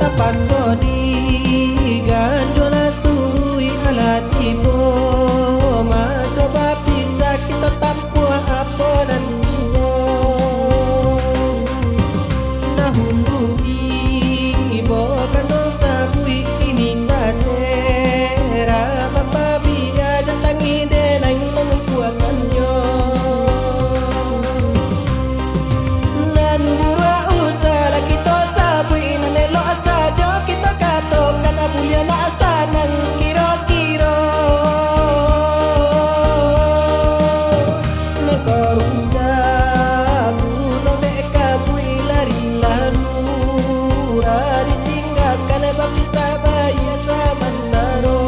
tapasodi ganjola suhui alatibo masoba bisa kita tampua apa dan ibo nahunduhi ibo kano sabui ini tasera mapabia datangi denang menguatkannya nan bura usala kita sabui nanelo saja kita katok kana bulia na sanang kira-kira nekarusa gunung dek kabui lari larura ditinggalkan babisa baya samantaro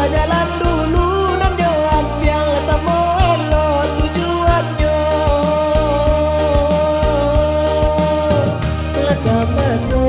jalan dulu dan jawab yang sama elo tujuannya sama so